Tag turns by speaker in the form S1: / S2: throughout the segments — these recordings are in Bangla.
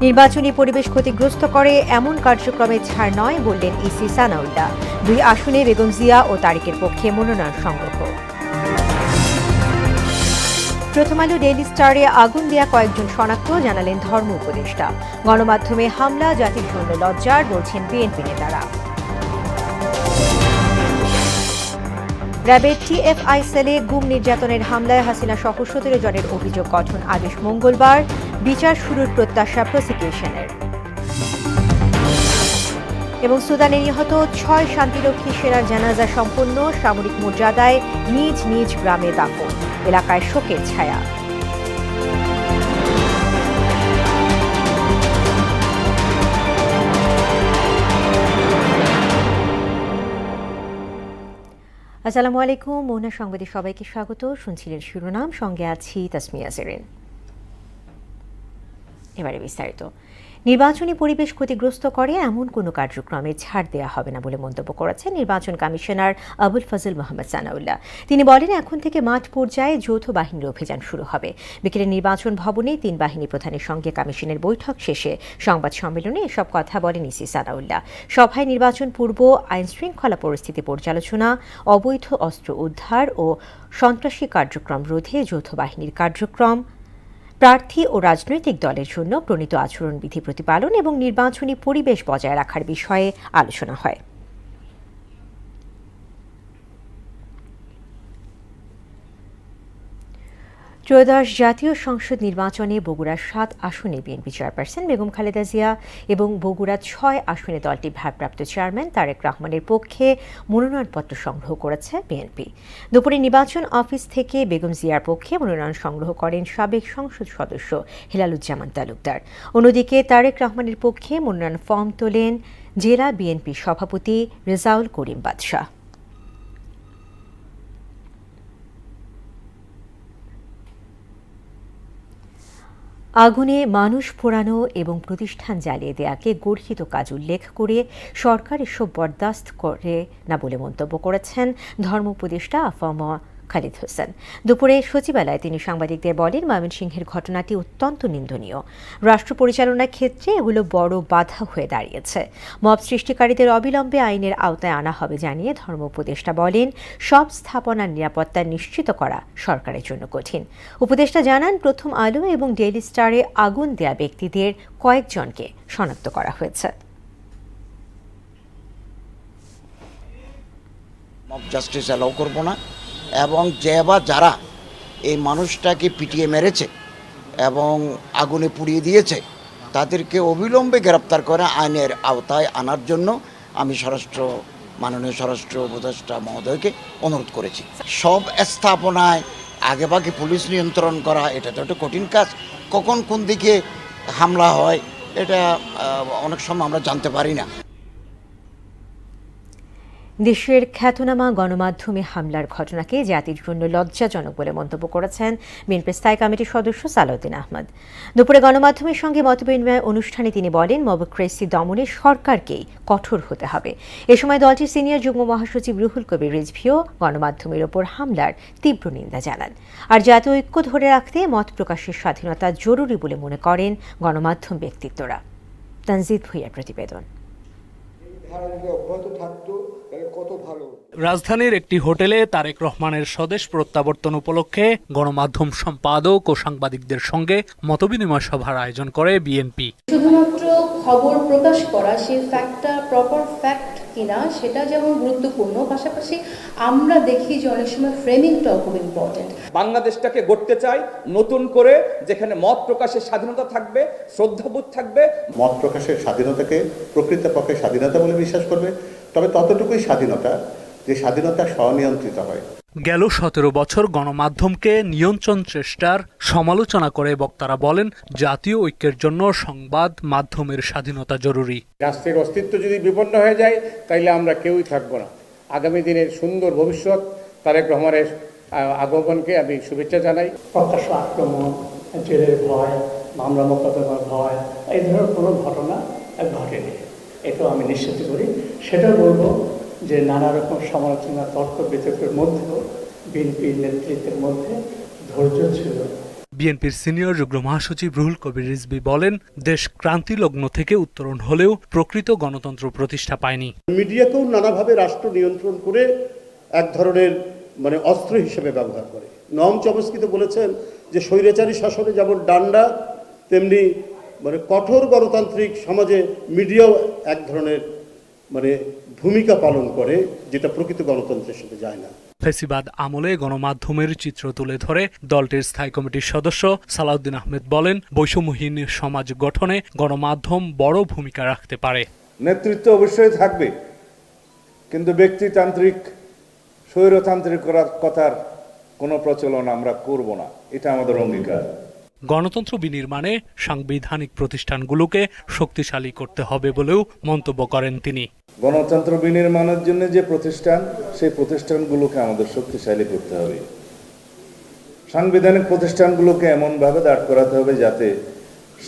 S1: নির্বাচনী পরিবেশ ক্ষতিগ্রস্ত করে এমন কার্যক্রমে ছাড় নয় বললেন ইসি সানাউল্লাহ। 2 আসনে বেগম জিয়া ও তারেকের পক্ষে মনোনয়ন সংগ্রহ। প্রথম আলো ডেইলি স্টারে আগুন দেয়া কয়েকজন শনাক্ত, জানালেন ধর্ম উপদেষ্টা। গণমাধ্যমে হামলা জাতির জন্য লজ্জার, বলছেন বিএনপি নেতারা। র্যাবের টিএফআই সেলে গুম নির্যাতনের হামলায় হাসিনা সহ 17 জনের অভিযোগ গঠন আদেশ মঙ্গলবার। বিচার শুরুর প্রত্যাশা প্রসিকিউশনের। এবং সুদানে নিহত 6 শান্তিরক্ষী সেনার জানাজা সম্পন্ন, সামরিক মর্যাদায় নিজ নিজ গ্রামে দাফন, এলাকায় শোকের ছায়া। আসসালামু আলাইকুম, মোহনা সংবাদে সবাইকে স্বাগত। শুনছিলেন শিরোনাম, সঙ্গে আছি তাসমিয়া জেরিন। এবারে বিস্তারিত। নির্বাচনী পরিবেশ ক্ষতিগ্রস্ত করে এমন কোনো কার্যক্রমে ছাড় দেওয়া হবে না বলে মন্তব্য করেছেন নির্বাচন কমিশনার আবুল ফজল মোহাম্মদ সানাউল্লাহ। তিনি বলেন, এখন থেকে মাঠ পর্যায়ে যৌথ বাহিনীর অভিযান শুরু হবে। বিকেলে নির্বাচন ভবনে 3 বাহিনী প্রধানের সঙ্গে কমিশনের বৈঠক শেষে সংবাদ সম্মেলনে এসব কথা বলেন ইসি সানাউল্লাহ। সভায় নির্বাচন পূর্ব আইন শৃঙ্খলা পরিস্থিতি পর্যালোচনা, অবৈধ অস্ত্র উদ্ধার ও সন্ত্রাসী কার্যক্রম রোধে যৌথ বাহিনীর কার্যক্রম, প্রার্থী ও রাজনৈতিক দলের জন্য প্রণীত আচরণবিধি প্রতিপালন এবং নির্বাচনী পরিবেশ বজায় রাখার বিষয়ে আলোচনা হয়। ত্রয়োদশ জাতীয় সংসদ নির্বাচনে বগুড়ার 7 আসনে বিএনপি চেয়ারপারসন বেগম খালেদা জিয়া এবং বগুড়ার 6 আসনে দলটির ভারপ্রাপ্ত চেয়ারম্যান তারেক রহমানের পক্ষে মনোনয়নপত্র সংগ্রহ করেছে বিএনপি। দুপুরে নির্বাচন অফিস থেকে বেগম জিয়ার পক্ষে মনোনয়ন সংগ্রহ করেন সাবেক সংসদ সদস্য হেলালুজ্জামান তালুকদার। অন্যদিকে তারেক রহমানের পক্ষে মনোনয়ন ফর্ম তোলেন জেলা বিএনপি সভাপতি রেজাউল করিম বাদশাহ। আগুনে মানুষ পোড়ানো এবং প্রতিষ্ঠান জ্বালিয়ে দেয়াকে গর্হিত কাজ উল্লেখ করে সরকার এসব বরদাস্ত করে না বলে মন্তব্য করেছেন ধর্ম উপদেষ্টা আফামা খালিদ হোসেন। দুপুরে সচিবালয়ে তিনি সাংবাদিকদের বলেন, ময়মনসিংহের ঘটনাটি অত্যন্ত নিন্দনীয়। রাষ্ট্র পরিচালনার ক্ষেত্রে এগুলো বড় বাধা হয়ে দাঁড়িয়েছে। মব সৃষ্টিকারীদের অবিলম্বে আইনের আওতায় আনা হবে জানিয়ে ধর্ম উপদেষ্টা বলেন, সব স্থাপনার নিরাপত্তা নিশ্চিত করা সরকারের জন্য কঠিন। উপদেষ্টা জানান, প্রথম আলো এবং ডেইলি স্টারে আগুন দেয়া ব্যক্তিদের কয়েকজনকে শনাক্ত করা হয়েছে।
S2: মব জাস্টিস অ্যালাউ করব না, এবং যে বা যারা এই মানুষটাকে পিটিয়ে মেরেছে এবং আগুনে পুড়িয়ে দিয়েছে তাদেরকে অবিলম্বে গ্রেপ্তার করে আইনের আওতায় আনার জন্য আমি মাননীয় স্বরাষ্ট্র উপদেষ্টা মহোদয়কে অনুরোধ করেছি। সব স্থাপনায় আগেভাগে পুলিশ নিয়ন্ত্রণ করা এটা তো একটা কঠিন কাজ। কখন কোন দিকে হামলা হয় এটা অনেক সময় আমরা জানতে পারি না।
S1: দেশের খ্যাতনামা গণমাধ্যমে হামলার ঘটনাকে জাতির জন্য লজ্জাজনক বলে মন্তব্য করেছেন বিএনপি স্থায়ী কমিটির সদস্য সালাউদ্দিন আহমদ। দুপুরে গণমাধ্যমের সঙ্গে মতবিনিময় অনুষ্ঠানে তিনি বলেন, মবক্রেসি দমনে সরকারকেই কঠোর হতে হবে। এ সময় দলটির সিনিয়র যুগ্ম মহাসচিব রুহুল কবির রিজভীও গণমাধ্যমের ওপর হামলার তীব্র নিন্দা জানান। আর জাতীয় ঐক্য ধরে রাখতে মত প্রকাশের স্বাধীনতা জরুরি বলে মনে করেন গণমাধ্যম ব্যক্তিত্বরা। তানজিদ ভুঁইয়ার প্রতিবেদন।
S3: রাজধানীর একটি হোটেলে তারেক রহমানের স্বদেশ প্রত্যাবর্তন উপলক্ষে গণমাধ্যম সম্পাদক ও সাংবাদিকদের সঙ্গে মতবিনিময় সভার আয়োজন করে বিএনপি।
S4: শুধুমাত্র খবর প্রকাশ করা, সেই ফ্যাক্টটা প্রপার ফ্যাক্ট কিনা সেটা যেমন গুরুত্বপূর্ণ, পাশাপাশি আমরা দেখি যে অনেক সময় ফ্রেমিংটাও খুব ইম্পর্টেন্ট।
S5: বাংলাদেশটাকে গড়তে চাই নতুন করে, যেখানে মত প্রকাশের স্বাধীনতা থাকবে, শ্রদ্ধাবোধ থাকবে।
S6: মত প্রকাশের স্বাধীনতাকে প্রকৃতপক্ষে স্বাধীনতা বলে বিশ্বাস করবে, তবে ততটুকুই স্বাধীনতা যে স্বাধীনতা স্বনিয়ন্ত্রিত হয়।
S3: গেল 17 বছর গণমাধ্যমকে নিয়ন্ত্রণ চেষ্টার সমালোচনা করে বক্তারা বলেন, জাতীয় ঐক্যের জন্য সংবাদ মাধ্যমের স্বাধীনতা জরুরি।
S7: রাষ্ট্রের অস্তিত্ব যদি বিপন্ন হয়ে যায় তাইলে আমরা কেউই থাকবো না। আগামী দিনের সুন্দর ভবিষ্যৎ, তারেক রহমানের আগমনকে আমি শুভেচ্ছা জানাই।
S8: প্রকাশ্য আক্রমণ, জেলের ভয়, মামলা মোকদ্দমার ভয়, এই ধরনের কোনো ঘটনা ঘটেনি, এটাও আমি নিশ্চিত করি। সেটাও বলবো যে নানা রকম সমালোচনা, তর্ক বিতর্কের মধ্যেও বিএনপির নেতৃত্বের মধ্যে ধৈর্য ছিল।
S3: বিএনপির সিনিয়র যুগ্ম মহাসচিব রুহুল কবির রিজভী বলেন, দেশ ক্রান্তি লগ্ন থেকে উত্তরণ হলেও প্রকৃত গণতন্ত্র প্রতিষ্ঠা পায়নি।
S6: মিডিয়াকেও নানাভাবে রাষ্ট্র নিয়ন্ত্রণ করে এক ধরনের অস্ত্র হিসেবে ব্যবহার করে। নম চমস্কি তো বলেছেন যে স্বৈরাচারী শাসনে যেমন ডান্ডা, তেমনি কঠোর গণতান্ত্রিক সমাজে মিডিয়াও এক ধরনের ভূমিকা পালন করে, যেটা প্রকৃত গণতন্ত্রের সাথে যায় না।
S3: ফ্যাসিবাদ আমলে গণমাধ্যমের চিত্র তুলে ধরে দলটির স্থায়ী কমিটির সদস্য সালাউদ্দিন আহমেদ বলেন, বৈষম্যহীন সমাজ গঠনে গণমাধ্যম বড় ভূমিকা রাখতে পারে।
S9: নেতৃত্ব অবশ্যই থাকবে, কিন্তু ব্যক্তিতান্ত্রিক স্বৈরতান্ত্রিকতার কোনো প্রচলন আমরা করব না, এটা আমাদের অঙ্গীকার।
S3: গণতন্ত্র বিনির্মাণে সাংবিধানিক প্রতিষ্ঠানগুলোকে শক্তিশালী করতে হবে বলেও মন্তব্য করেন তিনি।
S9: গণতন্ত্র বিনির্মাণের জন্য যে প্রতিষ্ঠান, সেই প্রতিষ্ঠানগুলোকে আমাদের শক্তিশালী করতে হবে। সাংবিধানিক প্রতিষ্ঠানগুলোকে এমনভাবে দাঁড় করাতে হবে যাতে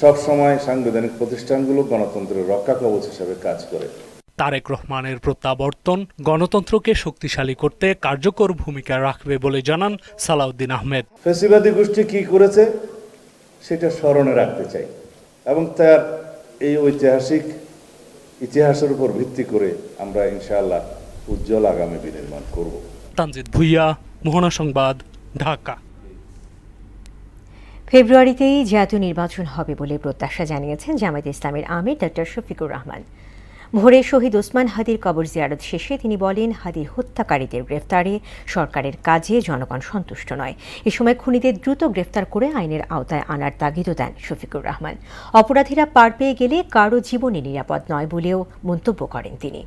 S9: সবসময় সাংবিধানিক প্রতিষ্ঠানগুলো গণতন্ত্রের রক্ষা কবচ হিসেবে কাজ করে।
S3: তারেক রহমানের প্রত্যাবর্তন গণতন্ত্রকে শক্তিশালী করতে কার্যকর ভূমিকা রাখবে বলে জানান সালাউদ্দিন আহমেদ।
S9: ফ্যাসিবাদী গোষ্ঠী কি করেছে সেটা স্মরণে রাখতে চাই এবং তার এই ঐতিহাসিক ইতিহাসের উপর ভিত্তি করে আমরা ইনশাআল্লাহ উজ্জ্বল আগামী বিনির্মাণ করব।
S3: তানজিদ ভুইয়া, মোহনা সংবাদ, ঢাকা।
S1: ফেব্রুয়ারিতেই জাতীয় নির্বাচন হবে বলে প্রত্যাশা জানিয়েছেন জামায়াতে ইসলামের আমির ডক্টর শফিকুর রহমান। ভোরে শহীদ ওসমান হাদির কবর জিয়ারত শেষে তিনি বলেন, হাদির হত্যাকারীদের গ্রেফতারে সরকারের কাজে জনগণ সন্তুষ্ট নয়। এ সময় খুনিদের দ্রুত গ্রেফতার করে আইনের আওতায় আনার তাগিদও দেন শফিকুর রহমান। অপরাধীরা পার পেয়ে গেলে কারো জীবনই নিরাপদ নয় বলেও মন্তব্য করেন তিনি।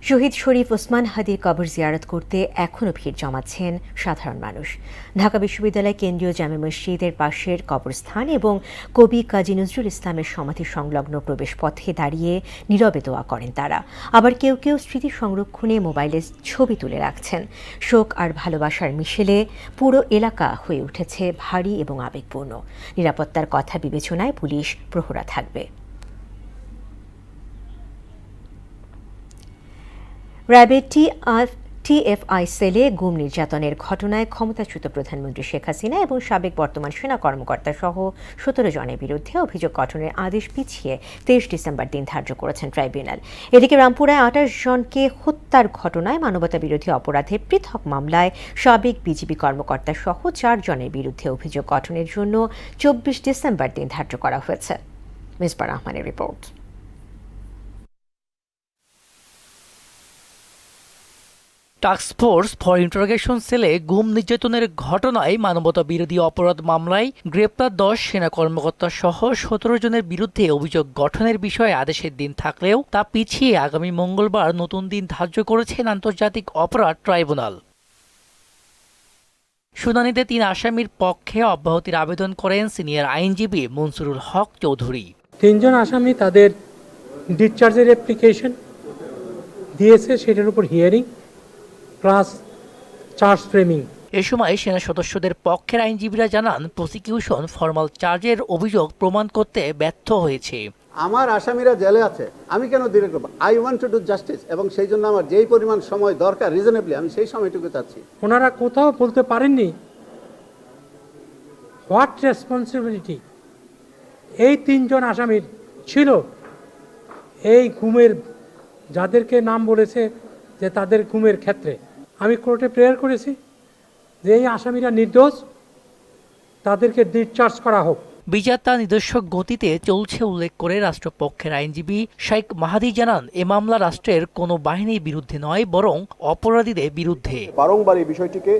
S1: শহীদ শরীফ ওসমান হাদির কবর জিয়ারত করতে এখনও ভিড় জমাচ্ছেন সাধারণ মানুষ। ঢাকা বিশ্ববিদ্যালয় কেন্দ্রীয় জামে মসজিদের পাশের কবরস্থান এবং কবি কাজী নজরুল ইসলামের সমাধি সংলগ্ন প্রবেশপথে দাঁড়িয়ে নীরবে দোয়া করেন তারা। আবার কেউ কেউ স্মৃতি সংরক্ষণে মোবাইলে ছবি তুলে রাখছেন। শোক আর ভালোবাসার মিশেলে পুরো এলাকা হয়ে উঠেছে ভারী এবং আবেগপূর্ণ। নিরাপত্তার কথা বিবেচনায় পুলিশ প্রহরা থাকবে। র্যাবের টিএফআই সেলে গুম নির্যাতনের ঘটনায় ক্ষমতাচ্যুত প্রধানমন্ত্রী শেখ হাসিনা এবং সাবেক বর্তমান সেনা কর্মকর্তা সহ 17 জনের বিরুদ্ধে অভিযোগ গঠনের আদেশ পিছিয়ে 23 ডিসেম্বর দিন ধার্য করেছেন ট্রাইব্যুনাল। এদিকে রামপুরায় 28 জনকে হত্যার ঘটনায় মানবতাবিরোধী অপরাধের পৃথক মামলায় সাবেক বিজিবি কর্মকর্তা সহ 4 জনের বিরুদ্ধে অভিযোগ গঠনের জন্য 24 ডিসেম্বর দিন ধার্য করা হয়েছে। মিসবা রহমানের রিপোর্ট।
S10: টাস্কফোর্স ফর ইন্টারোগেশন সেলে গুম নির্যাতনের ঘটনায় মানবতা বিরোধী অপরাধ মামলায় গ্রেপ্তার 10 সেনা কর্মকর্তা সহ 17 জনের বিরুদ্ধে অভিযোগ গঠনের বিষয়ে আদেশের দিন থাকলেও তা পিছিয়ে আগামী মঙ্গলবার নতুন দিন ধার্য করেছেন আন্তর্জাতিক অপরাধ ট্রাইব্যুনাল। শুনানিতে 3 আসামির পক্ষে অব্যাহতির আবেদন করেন সিনিয়র আইনজীবী মনসুরুল হক চৌধুরী।
S11: 3 জন আসামি তাদের ডিসচার্জের অ্যাপ্লিকেশন দিয়েছে, সেটার উপর হিয়ারিং প্লাস চার্জ ফ্রেমিং।
S10: এ সময় সেনা সদস্যদের পক্ষের আইনজীবীরা জানান, প্রসিকিউশন ফরমাল চার্জের অভিযোগ প্রমাণ করতে ব্যর্থ হয়েছে।
S12: আমার আসামিরা জেলে আছে, আমি কেন ডিরেক্ট করব? I want to do justice, এবং সেই জন্য আমার যেই পরিমাণ সময় দরকার রিজনেবলি আমি সেই সময়টুকু চাচ্ছি।
S11: ওনারা কোথাও বলতে পারেননি হোয়াট রেসপন্সিবিলিটি এই 3 জন আসামির ছিল এই গুমের, যাদেরকে নাম বলেছে যে তাদের গুমের ক্ষেত্রে। আমি কোর্টে প্রেয়ার করেছি যে এই আসামিরা নির্দোষ, তাদেরকে ডিসচার্জ করা হোক।
S10: বিচার তার নিজস্ব গতিতে চলছে উল্লেখ করে রাষ্ট্রপক্ষের আইনজীবী শেখ মাহাদি জানান, এ মামলা রাষ্ট্রের কোনো বাহিনীর বিরুদ্ধে নয়, বরং অপরাধীদের বিরুদ্ধে।
S13: বারংবার এই বিষয়টিকে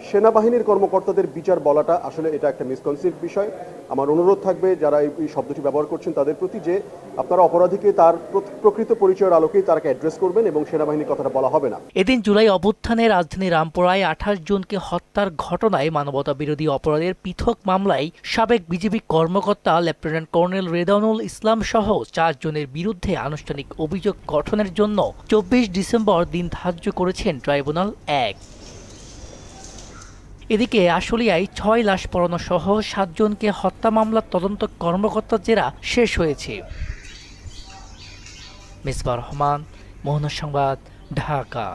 S13: সেনাবাহিনীর কর্মকর্তাদের বিচার বলাটা আসলে এটা একটা মিসকনসিভ বিষয়। আমার অনুরোধ থাকবে যারা এই শব্দটি ব্যবহার করছেন তাদের প্রতি, যে আপনারা অপরাধীকে তার প্রকৃত পরিচয়ের আলোকেই তাকে অ্যাড্রেস করবেন এবং সেনাবাহিনীর কথাটা বলা হবে না।
S10: এদিন জুলাই অভ্যুত্থানে রাজধানী রামপুরায় 28 জনকে হত্যার ঘটনায় মানবতা বিরোধী অপরাধের পৃথক মামলায় সাবেক বিজিবি কর্মকর্তা লেফটেন্যান্ট কর্নেল রেদানুল ইসলাম সহ 4 জনের বিরুদ্ধে আনুষ্ঠানিক অভিযোগ গঠনের জন্য 24 ডিসেম্বর দিন ধার্য করেছেন ট্রাইব্যুনাল 1। এদিকে আশুলিয়ায় 6 লাশ পড়ানো সহ 7 জনকে হত্যা মামলার তদন্ত কর্মকর্তার জেরা শেষ হয়েছে। মিসবা রহমান, মোহনা সংবাদ, ঢাকা।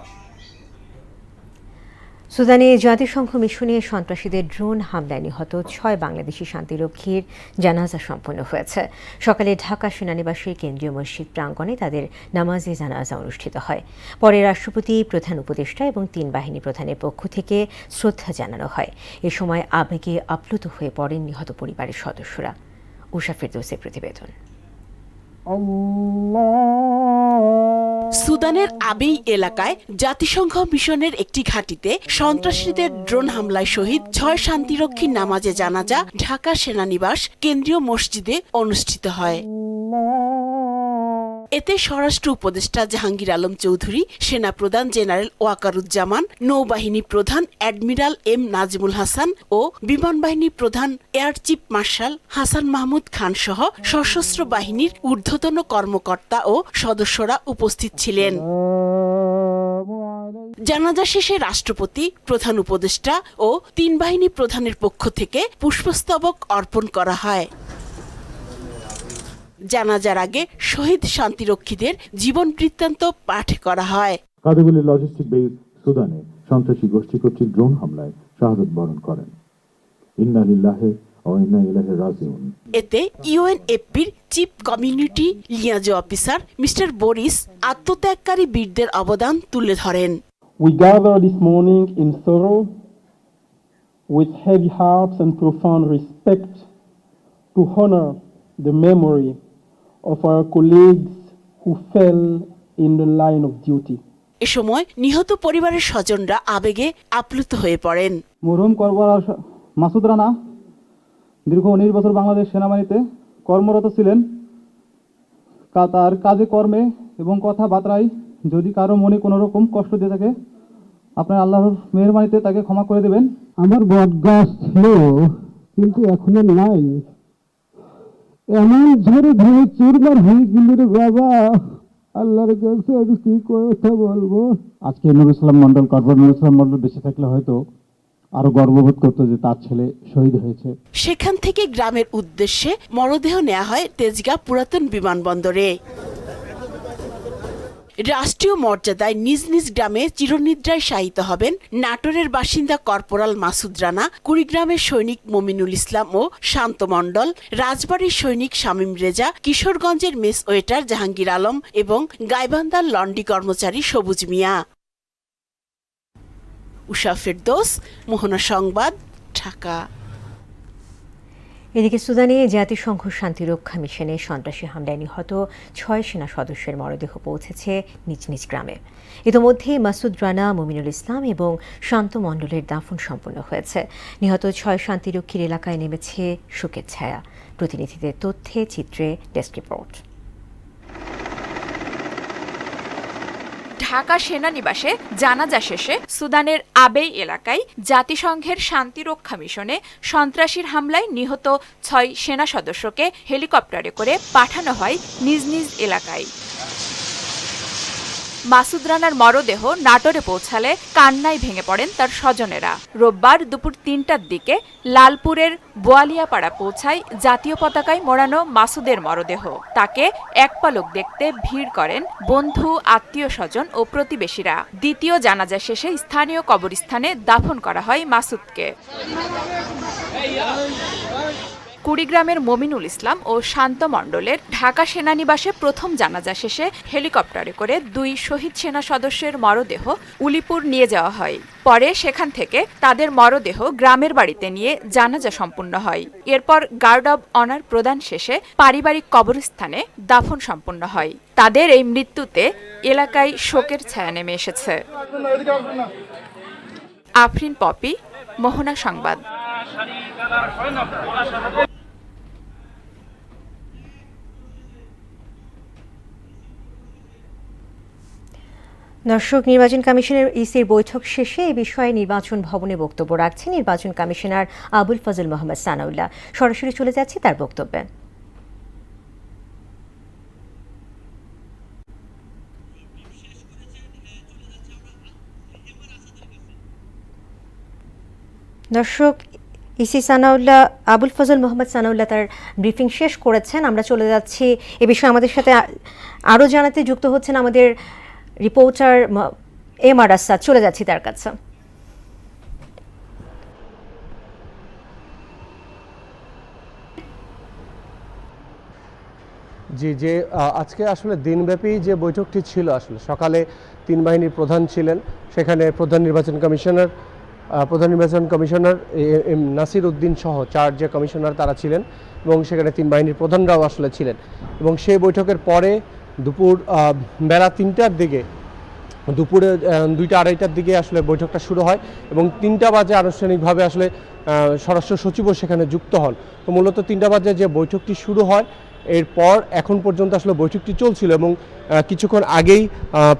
S1: সুদানে জাতিসংঘ মিশনে সন্ত্রাসীদের ড্রোন হামলায় নিহত 6 বাংলাদেশি শান্তিরক্ষীর জানাজা সম্পন্ন হয়েছে। সকালে ঢাকা সেনানিবাসের কেন্দ্রীয় মসজিদ প্রাঙ্গণে তাদের নামাজে জানাজা অনুষ্ঠিত হয়। পরে রাষ্ট্রপতি, প্রধান উপদেষ্টা এবং 3 বাহিনী প্রধানের পক্ষ থেকে শ্রদ্ধা জানানো হয়। এ সময় আবেগে আপ্লুত হয়ে পড়েন নিহত পরিবারের সদস্যরা। উষা ফেরদৌসের প্রতিবেদন।
S14: সুদানের আবেই এলাকায় জাতিসংঘ মিশনের একটি ঘাঁটিতে সন্ত্রাসীদের ড্রোন হামলায় শহীদ 6 শান্তিরক্ষীর নামাজে জানাজা ঢাকা সেনানিবাস কেন্দ্রীয় মসজিদে অনুষ্ঠিত হয়। এতে স্বরাষ্ট্র উপদেষ্টা জাহাঙ্গীর আলম চৌধুরী, সেনাপ্রধান জেনারেল ওয়াকারুজ্জামান, নৌবাহিনী প্রধান অ্যাডমিরাল এম নাজিমুল হাসান ও বিমান বাহিনী প্রধান air chief marshal Hasan Mahmud Khan সহ সশস্ত্র বাহিনীর ঊর্ধ্বতন কর্মকর্তা ও সদস্যরা উপস্থিত ছিলেন। জানাজা শেষে রাষ্ট্রপতি, প্রধান উপদেষ্টা ও 3 বাহিনী প্রধানের পক্ষ থেকে পুষ্পস্তবক অর্পণ করা হয়। জানাজার আগে শহীদ শান্তিরক্ষীদের জীবন বৃত্তান্ত পাঠ করা হয়।
S15: কাদেগুলি লজিস্টিক বেস সুদানে সন্ত্রাসী গোষ্ঠী কর্তৃক ড্রোন হামলায় শাহাদত বরণ করেন। ইন্না লিল্লাহি ওয়া ইন্না ইলাইহি রাজিউন।
S14: এতে ইউএনএফপির chief community liaison officer mister Boris আত্মত্যাগকারী বীরদের অবদান তুলে ধরেন।
S16: We gather this morning in sorrow with heavy hearts and profound respect to honor the memory of our colleagues who fell in the line of duty.
S14: এ সময় নিহত পরিবারের স্বজনরা আবেগে আপ্লুত হয়ে পড়েন।
S17: মরহুম কর্পোরাল মাসুদ রানা দীর্ঘ 19 বছর বাংলাদেশ সেনাবাহিনীতে কর্মরত ছিলেন। তার কাজে কর্মে এবং কথাবার্তায় যদি কারো মনে কোনো রকম কষ্ট দিয়ে থাকে, আপনার আল্লাহর মেহেরবানিতে তাকে ক্ষমা করে দেবেন।
S18: আমার বটগাছ ছিল কিন্তু এখনো নাই, এমন ঝড়ে ধরে চুরমার হয়ে গেল রে বাবা, আল্লাহর কাছে আমি কি কথা বলবো।
S17: আজকে নুরুল ইসলাম মন্ডল, কর্পোরাল নুরুল ইসলাম মন্ডল বেঁচে থাকলে হয়তো আরো গর্ববোধ করতো যে তার ছেলে শহীদ হয়েছে।
S14: সেখান থেকে গ্রামের উদ্দেশ্যে মরদেহ নেওয়া হয় তেজগাঁ পুরাতন বিমানবন্দরে। রাষ্ট্রীয় মর্যাদায় নিজ নিজ গ্রামে চিরনিদ্রায় শায়িত হবেন নাটোরের বাসিন্দা কর্পোরাল মাসুদ রানা, কুড়িগ্রামের সৈনিক মমিনুল ইসলাম ও শান্ত মণ্ডল, রাজবাড়ির সৈনিক শামীম রেজা, কিশোরগঞ্জের মেস ওয়েটার জাহাঙ্গীর আলম এবং গাইবান্ধার লন্ডি কর্মচারী সবুজ মিয়া। উষা ফেরদৌস, মোহনা সংবাদ, ঢাকা।
S1: এদিকে সুদানে জাতিসংঘ শান্তিরক্ষা মিশনে সন্ত্রাসী হামলায় নিহত 6 সেনা সদস্যের মরদেহ পৌঁছেছে নিজ নিজ গ্রামে। ইতোমধ্যে মাসুদ রানা, মমিনুল ইসলাম এবং শান্ত মণ্ডলের দাফন সম্পন্ন হয়েছে। নিহত 6 শান্তিরক্ষীর এলাকায় নেমেছে শোকের ছায়া। প্রতিনিধিদের তথ্যে চিত্রে ডেস্ক রিপোর্ট।
S19: ঢাকা সেনানিবাসে জানাজা শেষে সুদানের আবেই এলাকায় জাতিসংঘের শান্তিরক্ষা মিশনে সন্ত্রাসীর হামলায় নিহত 6 সেনা সদস্যকে হেলিকপ্টারে করে পাঠানো হয় নিজ নিজ এলাকায়। মাসুদ রানার মরদেহ নাটোরে পৌঁছালে কান্নায় ভেঙে পড়েন তার স্বজনেরা। রোববার দুপুর 3টার দিকে লালপুরের বোয়ালিয়াপাড়া পৌঁছায় জাতীয় পতাকায় মোড়ানো মাসুদের মরদেহ। তাকে এক পলক দেখতে ভিড় করেন বন্ধু, আত্মীয় স্বজন ও প্রতিবেশীরা। দ্বিতীয় জানাজা শেষে স্থানীয় কবরস্থানে দাফন করা হয় মাসুদকে। কুড়িগ্রামের মমিনুল ইসলাম ও শান্ত মণ্ডলের ঢাকা সেনানিবাসে প্রথম জানাজা শেষে হেলিকপ্টারে করে 2 শহীদ সেনা সদস্যের মরদেহ উলিপুর নিয়ে যাওয়া হয়। পরে সেখান থেকে তাদের মরদেহ গ্রামের বাড়িতে নিয়ে জানাজা সম্পন্ন হয়। এরপর গার্ড অব অনার প্রদান শেষে পারিবারিক কবরস্থানে দাফন সম্পন্ন হয়। তাদের এই মৃত্যুতে এলাকায় শোকের ছায়া নেমে এসেছে। আফরিন পপি, মোহনা সংবাদ।
S1: দর্শক, নির্বাচন কমিশনের ইসির বৈঠক শেষে এ বিষয়ে নির্বাচন ভবনে বক্তব্য রাখছেন নির্বাচন কমিশনার আবুল ফজল মোহাম্মদ সানাউল্লাহ। সরাসরি চলে যাচ্ছে তার বক্তব্যে। দর্শক, ইসি সানাউল্লাহ, আবুল ফজল মোহাম্মদ সানাউল্লাহ তার ব্রিফিং শেষ করেছেন। আমরা চলে যাচ্ছি এ বিষয়ে আমাদের সাথে আরও জানাতে যুক্ত হচ্ছেন আমাদের রিপোর্টার এম আর আসাদ। চলে যাচ্ছি তার কাছে।
S13: জি, যে আজকে আসলে দিনব্যাপী যে বৈঠকটি ছিল, আসলে সকালে 3 বাহিনীর প্রধান ছিলেন, সেখানে প্রধান নির্বাচন কমিশনার এম নাসির উদ্দিন সহ 4 যে কমিশনার তারা ছিলেন, এবং সেখানে 3 বাহিনীর প্রধানরাও আসলে ছিলেন। এবং সেই বৈঠকের পরে দুপুর বেলা 3টার দিকে, দুপুরে 2টা-2:30টার দিকে আসলে বৈঠকটা শুরু হয় এবং 3টা বাজে আনুষ্ঠানিকভাবে আসলে স্বরাষ্ট্র সচিবও সেখানে যুক্ত হন। তো মূলত 3টা বাজে যে বৈঠকটি শুরু হয়, এরপর এখন পর্যন্ত আসলে বৈঠকটি চলছিল এবং কিছুক্ষণ আগেই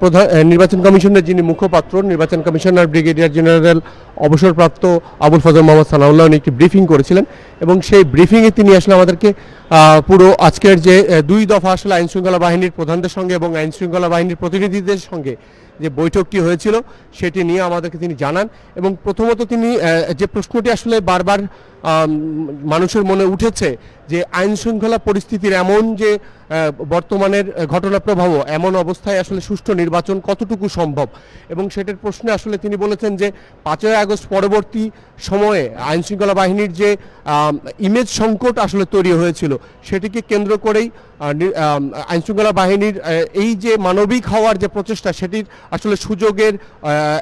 S13: প্রধান নির্বাচন কমিশনের যিনি মুখপাত্র, নির্বাচন কমিশনার ব্রিগেডিয়ার জেনারেল অবসরপ্রাপ্ত আবুল ফজল মোহাম্মদ সানাউল্লাহ একটি ব্রিফিং করেছিলেন এবং সেই ব্রিফিংয়ে তিনি আসলে আমাদেরকে পুরো আজকের যে 2 দফা আসলে আইনশৃঙ্খলা বাহিনীর প্রধানদের সঙ্গে এবং আইনশৃঙ্খলা বাহিনীর প্রতিনিধিদের সঙ্গে যে বৈঠকটি হয়েছিল সেটি নিয়ে আমাদেরকে তিনি জানান। এবং প্রথমত তিনি যে প্রশ্নটি আসলে বারবার মানুষের মনে উঠেছে যে আইন শৃঙ্খলা পরিস্থিতির এমন যে বর্তমানের ঘটনা প্রবাহ, এমন অবস্থায় আসলে সুষ্ঠু নির্বাচন কতটুকু সম্ভব, এবং সেটার প্রশ্নে আসলে তিনি বলেছেন যে 5ই আগস্ট পরবর্তী সময়ে আইন শৃঙ্খলা বাহিনীর যে ইমেজ সংকট আসলে তৈরি হয়েছিল, সেটিকে কেন্দ্র করেই আইন শৃঙ্খলা বাহিনীর এই যে মানবিক হওয়ার যে প্রচেষ্টা, সেটির আসলে সুযোগের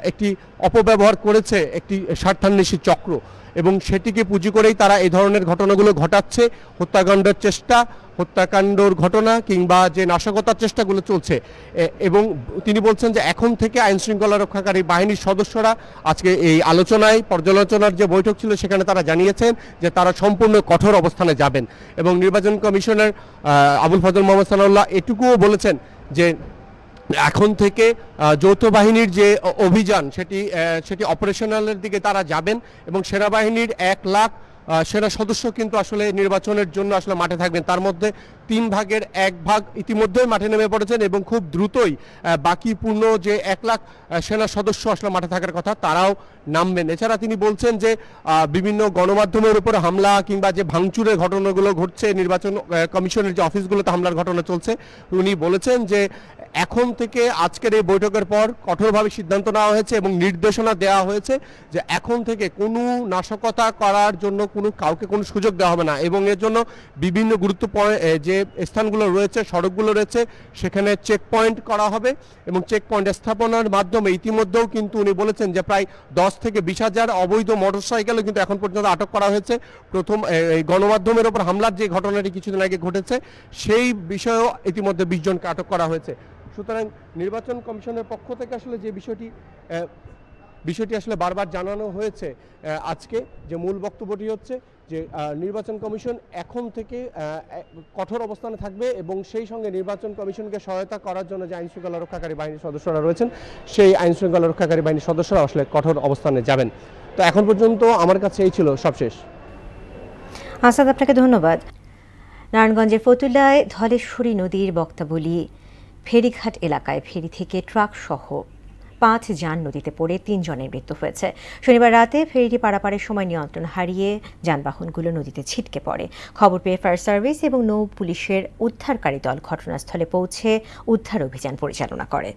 S13: একটি অপব্যবহার করেছে একটি স্বার্থান্বেষী চক্র, এবং সেটিকে পুঁজি করেই তারা এই ধরনের ঘটনাগুলো ঘটাচ্ছে। হত্যাকাণ্ডর ঘটনা কিংবা যে নাশকতার চেষ্টাগুলো চলছে। এবং তিনি বলছেন যে এখন থেকে আইন শৃঙ্খলা রক্ষাকারী বাহিনীর সদস্যরা আজকে এই আলোচনায়, পর্যালোচনার যে বৈঠক ছিল সেখানে তারা জানিয়েছেন যে তারা সম্পূর্ণ কঠোর অবস্থানে যাবেন। এবং নির্বাচন কমিশনার আবুল ফজল মোহাম্মদ সানাউল্লাহ এটুকুও বলেছেন যে এখন থেকে যৌথ বাহিনীর যে অভিযান সেটি অপারেশনালের দিকে তারা যাবেন এবং সেনাবাহিনীর 1 লাখ সেনা সদস্য কিন্তু আসলে নির্বাচনের জন্য আসলে মাঠে থাকবেন। তার মধ্যে 3 ভাগের 1 ভাগ ইতিমধ্যেই মাঠে নেমে পড়েছেন এবং খুব দ্রুতই বাকি পূর্ণ যে 1 লাখ সেনা সদস্য আসলে মাঠে থাকার কথা তারাও নামবেন। এছাড়া তিনি বলছেন যে বিভিন্ন গণমাধ্যমের উপর হামলা কিংবা যে ভাঙচুরের ঘটনাগুলো ঘটছে, নির্বাচন কমিশনের যে অফিসগুলোতে হামলার ঘটনা চলছে, উনি বলেছেন যে এখন থেকে আজকের এই বৈঠকের পর কঠোরভাবে সিদ্ধান্ত নেওয়া হয়েছে এবং নির্দেশনা দেওয়া হয়েছে যে এখন থেকে কোনো নাশকতা করার জন্য কাউকে কোনো সুযোগ দেওয়া হবে না, এবং এর জন্য বিভিন্ন গুরুত্বপূর্ণ যে স্থানগুলো রয়েছে, সড়কগুলো রয়েছে, সেখানে চেক পয়েন্ট করা হবে এবং চেক পয়েন্ট স্থাপনার মাধ্যমে ইতিমধ্যেও কিন্তু উনি বলেছেন যে প্রায় 10 থেকে 20 হাজার অবৈধ মোটরসাইকেলও কিন্তু এখন পর্যন্ত আটক করা হয়েছে। প্রথম এই গণমাধ্যমের ওপর হামলার যে ঘটনাটি কিছুদিন আগে ঘটেছে, সেই বিষয়েও ইতিমধ্যে 20 জনকে আটক করা হয়েছে। সুতরাং নির্বাচন কমিশনের পক্ষ থেকে আসলে যে বিষয়টি আসলে বারবার জানানো হয়েছে আজকে, যে মূল বক্তব্যটি হচ্ছে যে নির্বাচন কমিশন এখন থেকে কঠোর অবস্থানে থাকবে এবং সেই সঙ্গে নির্বাচন কমিশনকে সহায়তা করার জন্য যে আইন শৃঙ্খলা রক্ষাকারী বাহিনীর সদস্যরা রয়েছেন, সেই আইন শৃঙ্খলা রক্ষাকারী বাহিনীর সদস্যরা আসলে কঠোর অবস্থানে যাবেন। তো এখন পর্যন্ত আমার কাছে এই ছিল সবশেষ।
S1: আসাদ, আপনাকে ধন্যবাদ। নারায়ণগঞ্জের ফতুল্লায় ধলেশ্বরী নদীর বক্তাবলী ফেরিঘাট এলাকায় ফেরি থেকে ট্রাক সহ 5 যান নদীতে পড়ে 3 জনের মৃত্যু হয়েছে। শনিবার রাতে ফেরিটি পারাপারের সময় নিয়ন্ত্রণ হারিয়ে যানবাহনগুলো নদীতে ছিটকে পড়ে। খবর পেয়ে ফায়ার সার্ভিস এবং নৌ পুলিশের উদ্ধারকারী দল ঘটনাস্থলে পৌঁছে উদ্ধার অভিযান পরিচালনা করে।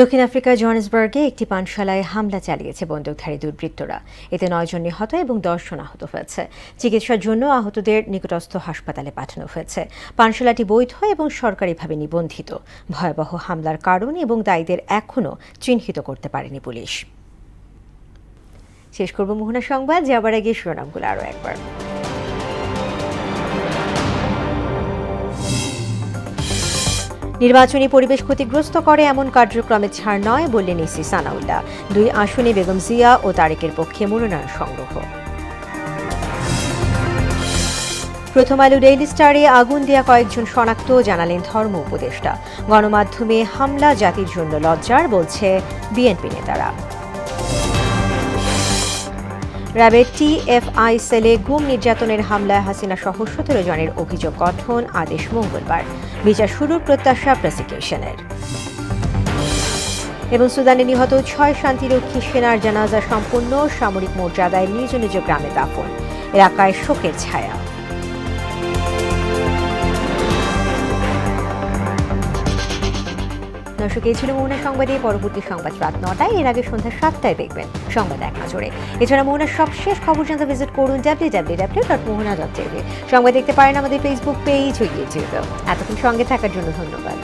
S1: দক্ষিণ আফ্রিকার জোহানেসবার্গে একটি পানশালায় হামলা চালিয়েছে বন্দুকধারী দুর্বৃত্তরা। এতে 9 জন নিহত এবং 10 জন আহত হয়েছে। চিকিৎসার জন্য আহতদের নিকটস্থ হাসপাতালে পাঠানো হয়েছে। পানশালাটি বৈধ এবং সরকারিভাবে নিবন্ধিত। ভয়াবহ হামলার কারণ এবং দায়ীদের এখনও চিহ্নিত করতে পারেনি পুলিশ। শেষ করব মোহনা সংবাদ, যাবার আগে শিরোনামগুলো আরও একবার। নির্বাচনী পরিবেশ ক্ষতিগ্রস্ত করে এমন কার্যক্রমে ছাড় নয় বললেন ইসি সানাউল্লাহ। 2 আসনে বেগম জিয়া ও তারেকের পক্ষে মনোনয়ন সংগ্রহ। প্রথম আলো ডেইলি স্টারে আগুন দেয়া কয়েকজন শনাক্ত, জানালেন ধর্ম উপদেষ্টা। গণমাধ্যমে হামলা জাতির জন্য লজ্জার, বলছে বিএনপি নেতারা। র্যাবের টিএফআই সেলে গুম নির্যাতনের হামলায় হাসিনা সহ 17 জনের অভিযোগ গঠন, আদেশ মঙ্গলবার। বিচার শুরুর প্রত্যাশা প্রসিকিউশনের। এবং সুদানে নিহত 6 শান্তিরক্ষী সেনার জানাজা সম্পূর্ণ, সামরিক মর্যাদায় নিজ নিজ গ্রামে দাফন। এলাকায় শোকের ছায়া। দর্শক, এই ছিল মোহনা সংবাদে। পরবর্তী সংবাদ রাত 9টায়, এর আগে সন্ধ্যা 7টায় দেখবেন সংবাদ এক নজরে। এছাড়া মোহনার সবশেষ খবর জানতে ভিজিট করুন www.mohana.tv। সংবাদ দেখতে পারেন আমাদের ফেসবুক পেজ ও ইউটিউবেও। এতক্ষণ সঙ্গে থাকার জন্য ধন্যবাদ।